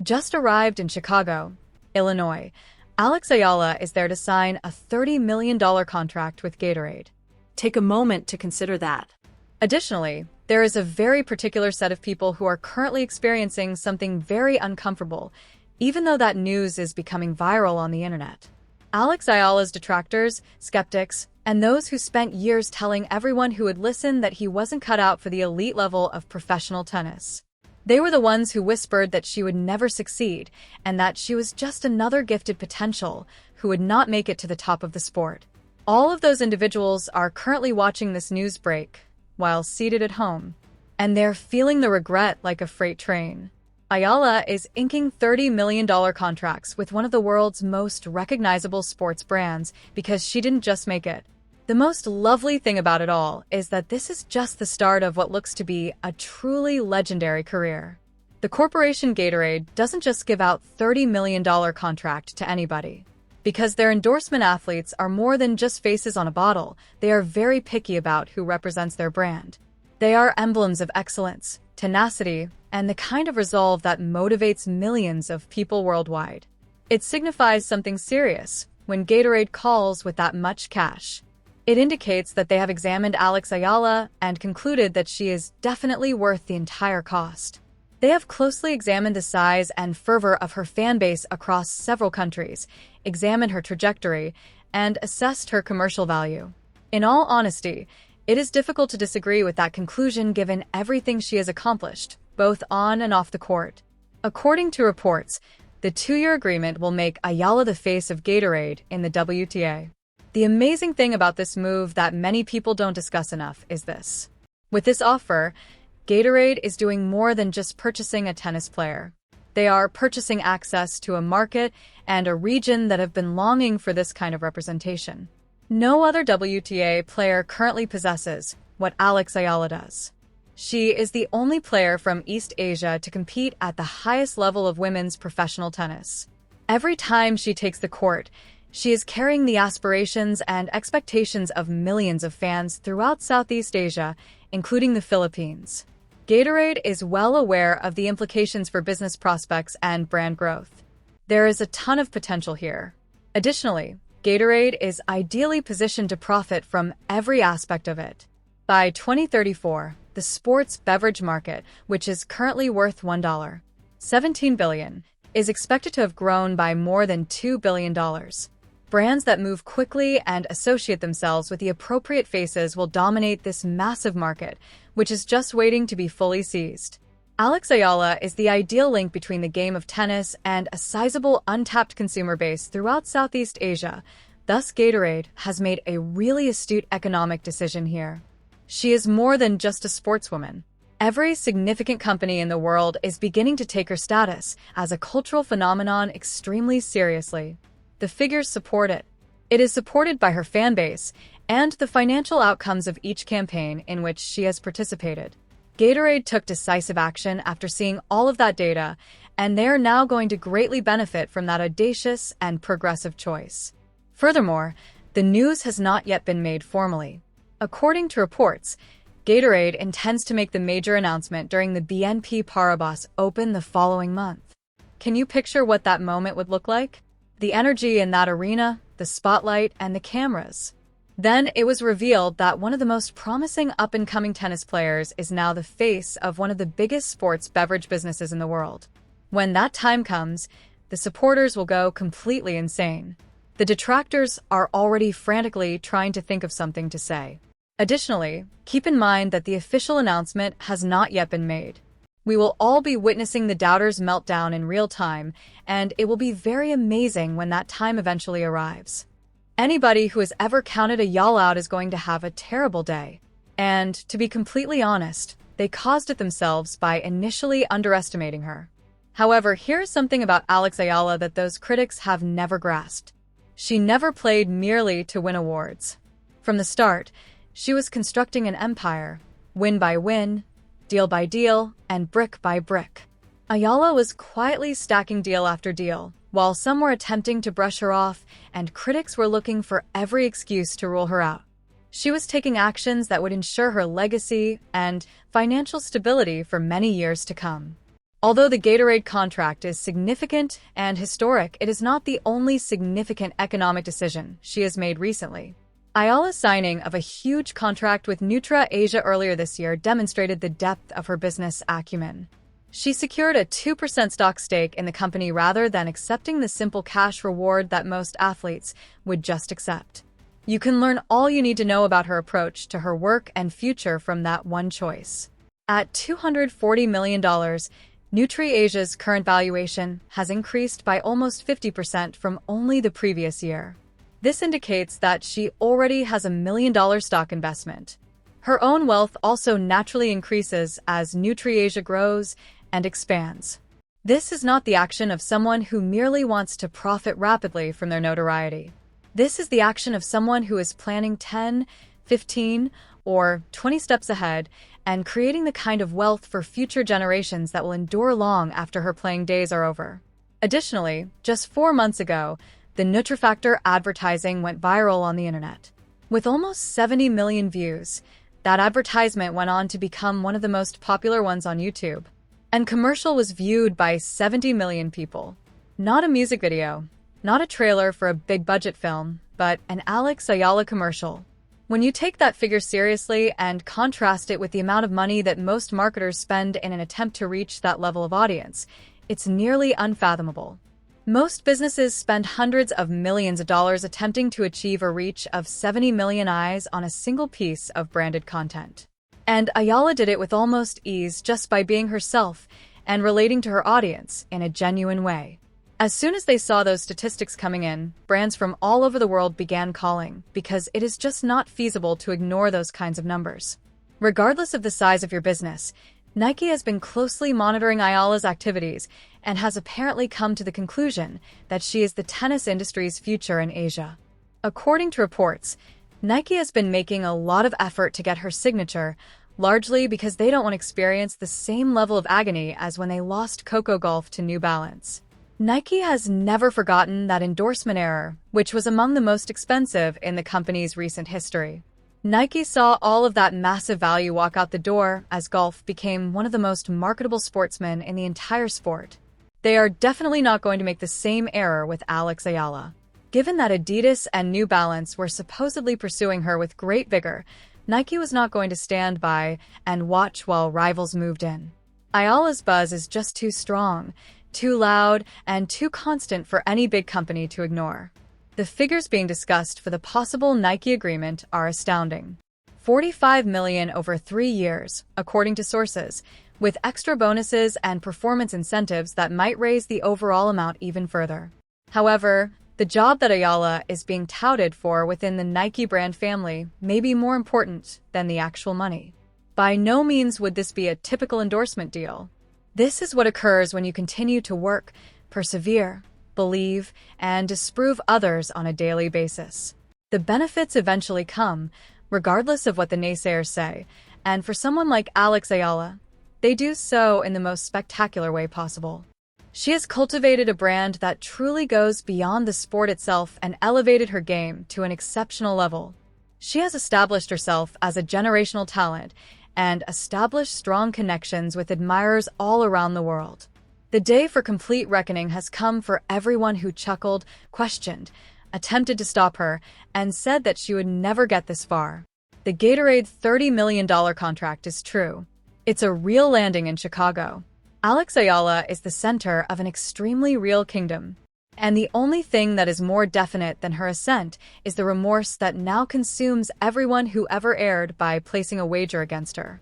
Just arrived in Chicago, Illinois, Alex Eala is there to sign a $30 million contract with Gatorade. Take a moment to consider that. Additionally, there is a very particular set of people who are currently experiencing something very uncomfortable, even though that news is becoming viral on the internet. Alex Eala's detractors, skeptics, and those who spent years telling everyone who would listen that he wasn't cut out for the elite level of professional tennis. They were the ones who whispered that she would never succeed and that she was just another gifted potential who would not make it to the top of the sport. All of those individuals are currently watching this news break while seated at home, and they're feeling the regret like a freight train. Eala is inking $30 million contracts with one of the world's most recognizable sports brands because she didn't just make it. The most lovely thing about it all is that this is just the start of what looks to be a truly legendary career. The corporation Gatorade doesn't just give out $30 million contract to anybody. Because their endorsement athletes are more than just faces on a bottle, they are very picky about who represents their brand. They are emblems of excellence, tenacity, and the kind of resolve that motivates millions of people worldwide. It signifies something serious when Gatorade calls with that much cash. It indicates that they have examined Alex Eala and concluded that she is definitely worth the entire cost. They have closely examined the size and fervor of her fan base across several countries, examined her trajectory, and assessed her commercial value. In all honesty, it is difficult to disagree with that conclusion given everything she has accomplished, both on and off the court. According to reports, the 2-year agreement will make Eala the face of Gatorade in the WTA. The amazing thing about this move that many people don't discuss enough is this. With this offer, Gatorade is doing more than just purchasing a tennis player. They are purchasing access to a market and a region that have been longing for this kind of representation. No other WTA player currently possesses what Alex Eala does. She is the only player from East Asia to compete at the highest level of women's professional tennis. Every time she takes the court, she is carrying the aspirations and expectations of millions of fans throughout Southeast Asia, including the Philippines. Gatorade is well aware of the implications for business prospects and brand growth. There is a ton of potential here. Additionally, Gatorade is ideally positioned to profit from every aspect of it. By 2034, the sports beverage market, which is currently worth $17 billion, is expected to have grown by more than $2 billion. Brands that move quickly and associate themselves with the appropriate faces will dominate this massive market, which is just waiting to be fully seized. Alex Eala is the ideal link between the game of tennis and a sizable untapped consumer base throughout Southeast Asia. Thus, Gatorade has made a really astute economic decision here. She is more than just a sportswoman. Every significant company in the world is beginning to take her status as a cultural phenomenon extremely seriously. The figures support it. It is supported by her fan base and the financial outcomes of each campaign in which she has participated. Gatorade took decisive action after seeing all of that data, and they are now going to greatly benefit from that audacious and progressive choice. Furthermore, the news has not yet been made formally. According to reports, Gatorade intends to make the major announcement during the BNP Paribas Open the following month. Can you picture what that moment would look like? The energy in that arena, the spotlight, and the cameras. Then it was revealed that one of the most promising up-and-coming tennis players is now the face of one of the biggest sports beverage businesses in the world. When that time comes, the supporters will go completely insane. The detractors are already frantically trying to think of something to say. Additionally, keep in mind that the official announcement has not yet been made. We will all be witnessing the doubters' meltdown in real time, and it will be very amazing when that time eventually arrives. Anybody who has ever counted Eala out is going to have a terrible day. And, to be completely honest, they caused it themselves by initially underestimating her. However, here's something about Alex Eala that those critics have never grasped. She never played merely to win awards. From the start, she was constructing an empire, win by win, deal by deal, and brick by brick. Eala was quietly stacking deal after deal, while some were attempting to brush her off and critics were looking for every excuse to rule her out. She was taking actions that would ensure her legacy and financial stability for many years to come. Although the Gatorade contract is significant and historic, it is not the only significant economic decision she has made recently. Eala's signing of a huge contract with Asia earlier this year demonstrated the depth of her business acumen. She secured a 2% stock stake in the company rather than accepting the simple cash reward that most athletes would just accept. You can learn all you need to know about her approach to her work and future from that one choice. At $240 million, Asia's current valuation has increased by almost 50% from only the previous year. This indicates that she already has $1 million stock investment. Her own wealth also naturally increases as Asia grows and expands. This is not the action of someone who merely wants to profit rapidly from their notoriety. This is the action of someone who is planning 10, 15, or 20 steps ahead and creating the kind of wealth for future generations that will endure long after her playing days are over. Additionally, just 4 months ago, the Nutrifactor advertising went viral on the internet. With almost 70 million views, that advertisement went on to become one of the most popular ones on YouTube. And commercial was viewed by 70 million people. Not a music video, not a trailer for a big budget film, but an Alex Eala commercial. When you take that figure seriously and contrast it with the amount of money that most marketers spend in an attempt to reach that level of audience, it's nearly unfathomable. Most businesses spend hundreds of millions of dollars attempting to achieve a reach of 70 million eyes on a single piece of branded content. And Eala did it with almost ease just by being herself and relating to her audience in a genuine way. As soon as they saw those statistics coming in, brands from all over the world began calling, because it is just not feasible to ignore those kinds of numbers. Regardless of the size of your business, Nike has been closely monitoring Eala's activities and has apparently come to the conclusion that she is the tennis industry's future in Asia. According to reports, Nike has been making a lot of effort to get her signature, largely because they don't want to experience the same level of agony as when they lost Coco Gauff to New Balance. Nike has never forgotten that endorsement error, which was among the most expensive in the company's recent history. Nike saw all of that massive value walk out the door as Gauff became one of the most marketable sportsmen in the entire sport. They are definitely not going to make the same error with Alex Eala. Given that Adidas and New Balance were supposedly pursuing her with great vigor, Nike was not going to stand by and watch while rivals moved in. Eala's buzz is just too strong, too loud, and too constant for any big company to ignore. The figures being discussed for the possible Nike agreement are astounding. $45 million over 3 years, according to sources, with extra bonuses and performance incentives that might raise the overall amount even further. However, the job that Eala is being touted for within the Nike brand family may be more important than the actual money. By no means would this be a typical endorsement deal. This is what occurs when you continue to work, persevere, believe, and disprove others on a daily basis. The benefits eventually come, regardless of what the naysayers say, and for someone like Alex Eala, they do so in the most spectacular way possible. She has cultivated a brand that truly goes beyond the sport itself and elevated her game to an exceptional level. She has established herself as a generational talent and established strong connections with admirers all around the world. The day for complete reckoning has come for everyone who chuckled, questioned, attempted to stop her, and said that she would never get this far. The Gatorade $30 million contract is true. It's a real landing in Chicago. Alex Eala is the center of an extremely real kingdom. And the only thing that is more definite than her ascent is the remorse that now consumes everyone who ever erred by placing a wager against her.